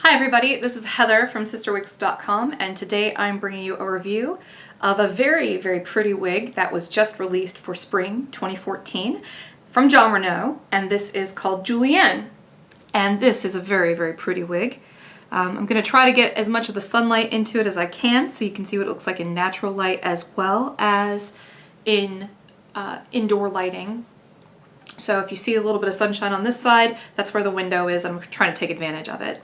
Hi everybody, this is Heather from CysterWigs.com, and today I'm bringing you a review of a very pretty wig that was just released for spring 2014 from Renau, and this is called Julianne. And this is a very pretty wig. I'm going to try to get as much of the sunlight into it as I can so you can see what it looks like in natural light as well as in indoor lighting. So if you see a little bit of sunshine on this side, that's where the window is. I'm trying to take advantage of it.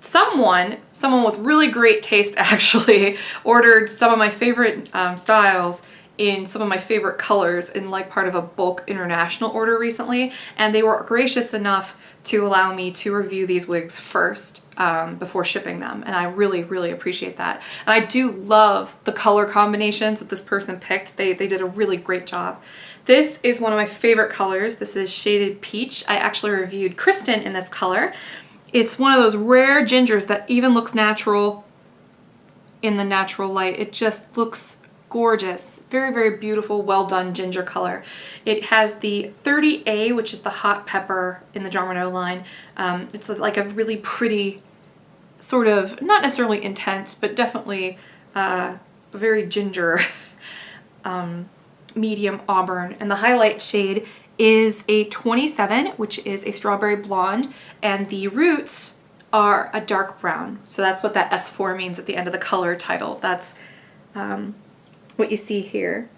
Someone with really great taste actually ordered some of my favorite styles in some of my favorite colors in like part of a bulk international order recently, and they were gracious enough to allow me to review these wigs first before shipping them, and I really appreciate that. And I do love the color combinations that this person picked. They did a really great job. This is one of my favorite colors. This is shaded peach. I actually reviewed Kristen in this color. It's one of those rare gingers that even looks natural in the natural light. It just looks gorgeous. Very beautiful, well done ginger color. It has the 30A, which is the hot pepper in the Renau line. It's like a really pretty, sort of, not necessarily intense, but definitely very ginger medium auburn. And the highlight shade is a 27, which is a strawberry blonde, and the roots are a dark brown. So that's what that S4 means at the end of the color title. That's what you see here.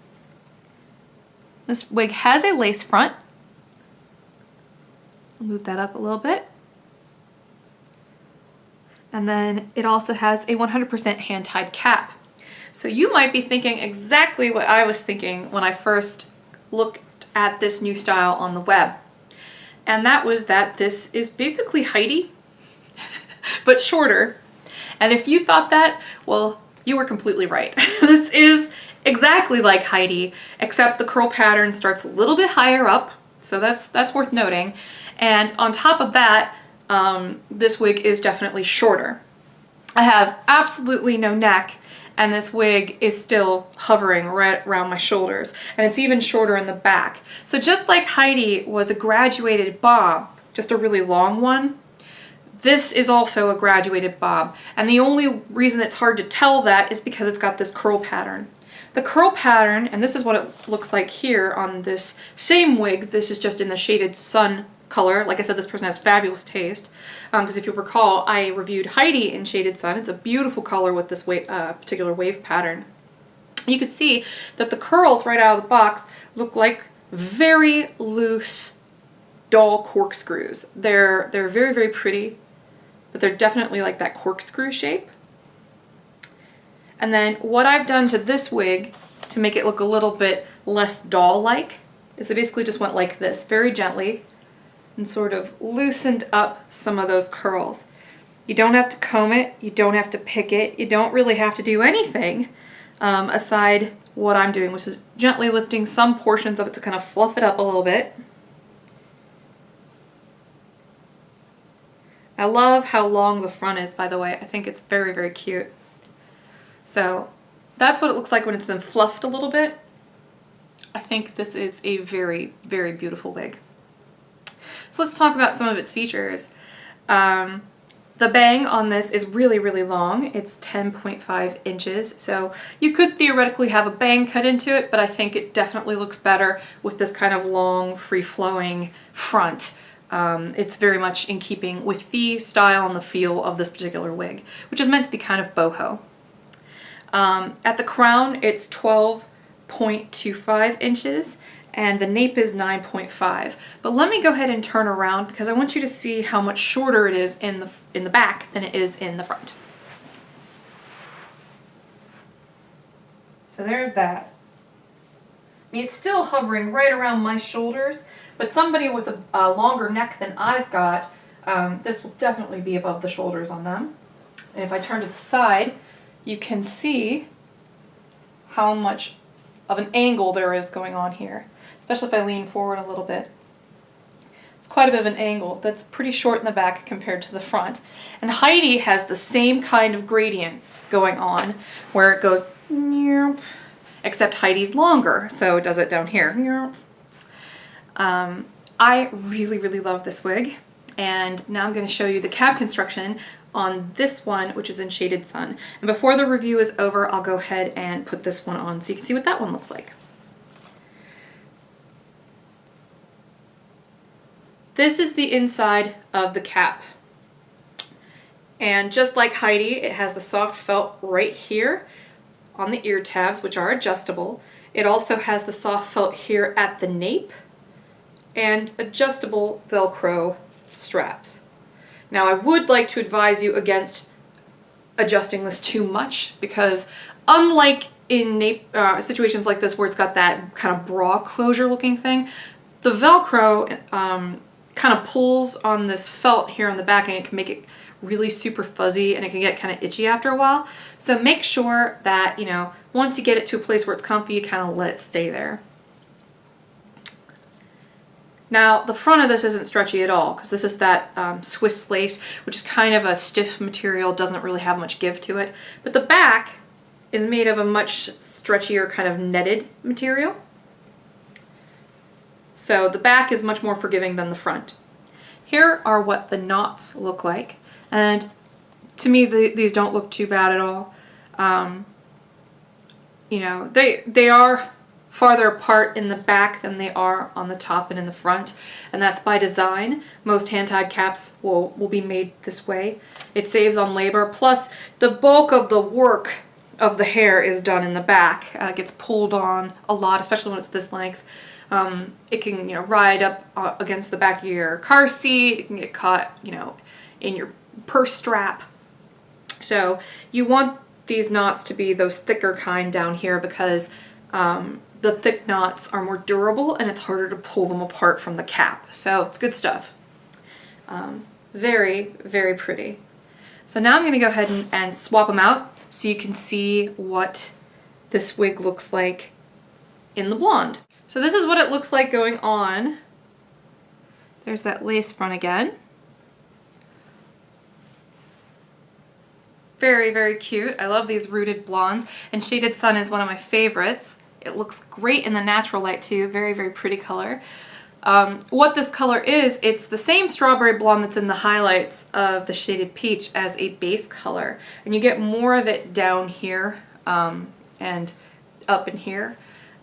This wig has a lace front. I'll move that up a little bit. And then it also has a 100% hand-tied cap. So you might be thinking exactly what I was thinking when I first looked at this new style on the web. And that was that this is basically Heidi, but shorter. And if you thought that, well, you were completely right. This is exactly like Heidi, except the curl pattern starts a little bit higher up, so that's worth noting. And on top of that, this wig is definitely shorter. I have absolutely no neck, and this wig is still hovering right around my shoulders, and it's even shorter in the back. So just like Heidi was a graduated bob, just a really long one, this is also a graduated bob. And the only reason it's hard to tell that is because it's got this curl pattern. The curl pattern, and this is what it looks like here on this same wig, this is just in the shaded sun color. Like I said, this person has fabulous taste, because if you recall, I reviewed Heidi in shaded sun. It's a beautiful color with this particular wave pattern. You could see that the curls right out of the box look like very loose doll corkscrews. They're very pretty, but they're definitely like that corkscrew shape. And then what I've done to this wig to make it look a little bit less doll-like is I basically just went like this, very gently, and sort of loosened up some of those curls. You don't have to comb it, you don't have to pick it, you don't really have to do anything aside what I'm doing, which is gently lifting some portions of it to kind of fluff it up a little bit. I love how long the front is, by the way. I think it's very cute. So that's what it looks like when it's been fluffed a little bit. I think this is a very beautiful wig. So let's talk about some of its features. The bang on this is really long. It's 10.5 inches, so you could theoretically have a bang cut into it, but I think it definitely looks better with this kind of long, free-flowing front. It's very much in keeping with the style and the feel of this particular wig, which is meant to be kind of boho. At the crown, it's 12.25 inches, and the nape is 9.5. But let me go ahead and turn around because I want you to see how much shorter it is in the back than it is in the front. So there's that. I mean, it's still hovering right around my shoulders, but somebody with a longer neck than I've got, this will definitely be above the shoulders on them. And if I turn to the side, you can see how much of an angle there is going on here, especially if I lean forward a little bit. It's quite a bit of an angle. That's pretty short in the back compared to the front. And Heidi has the same kind of gradients going on, where it goes, except Heidi's longer, so it does it down here. I really love this wig. And now I'm going to show you the cap construction on this one, which is in Shaded Sun. And before the review is over, I'll go ahead and put this one on so you can see what that one looks like. This is the inside of the cap. And just like Heidi, it has the soft felt right here on the ear tabs, which are adjustable. It also has the soft felt here at the nape and adjustable Velcro straps. Now I would like to advise you against adjusting this too much, because unlike in nape situations like this where it's got that kind of bra closure looking thing, the Velcro kind of pulls on this felt here on the back and it can make it really super fuzzy and it can get kind of itchy after a while. So make sure that, you know, once you get it to a place where it's comfy, you kind of let it stay there. Now the front of this isn't stretchy at all because this is that Swiss lace, which is kind of a stiff material, doesn't really have much give to it. But the back is made of a much stretchier kind of netted material. So the back is much more forgiving than the front. Here are what the knots look like. And to me, these don't look too bad at all. You know, they are farther apart in the back than they are on the top and in the front, and that's by design. Most hand-tied caps will be made this way. It saves on labor, plus the bulk of the work of the hair is done in the back. It gets pulled on a lot, especially when it's this length. It can, you know, ride up against the back of your car seat. It can get caught, you know, in your purse strap. So you want these knots to be those thicker kind down here because the thick knots are more durable and it's harder to pull them apart from the cap. So it's good stuff. Very, very pretty. So now I'm going to go ahead and swap them out so you can see what this wig looks like in the blonde. So this is what it looks like going on. There's that lace front again. Very, very cute. I love these rooted blondes, and Shaded Sun is one of my favorites. It looks great in the natural light too. Very, very pretty color. What this color is, it's the same strawberry blonde that's in the highlights of the Shaded Peach as a base color, and you get more of it down here and up in here.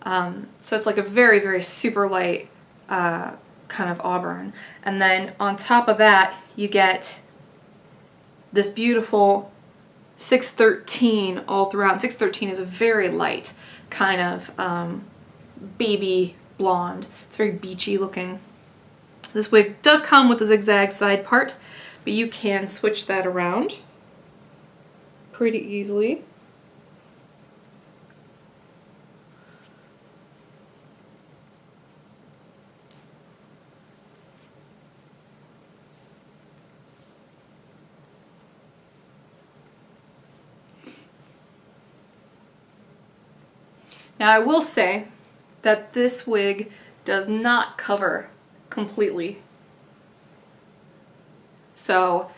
So it's like a very, very super light kind of auburn. And then on top of that, you get this beautiful 613 all throughout. 613 is a very light kind of baby blonde. It's very beachy looking. This wig does come with a zigzag side part, but you can switch that around pretty easily. Now I will say that this wig does not cover completely. So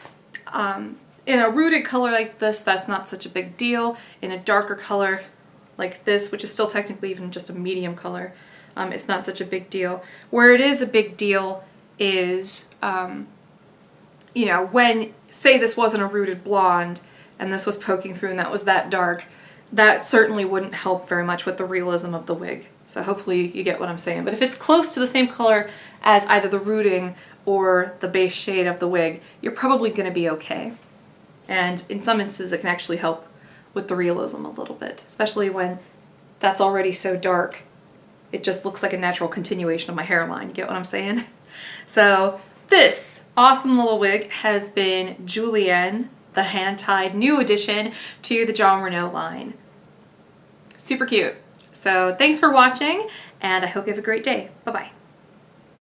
in a rooted color like this, that's not such a big deal. In a darker color like this, which is still technically even just a medium color, it's not such a big deal. Where it is a big deal is, you know, when, say this wasn't a rooted blonde and this was poking through and that was that dark, that certainly wouldn't help very much with the realism of the wig. So hopefully you get what I'm saying. But if it's close to the same color as either the rooting or the base shade of the wig, you're probably going to be okay. And in some instances it can actually help with the realism a little bit, especially when that's already so dark. It just looks like a natural continuation of my hairline. You get what I'm saying? So this awesome little wig has been Julianne, the hand-tied new addition to the Jon Renau line. Super cute. So thanks for watching, and I hope you have a great day. Bye-bye.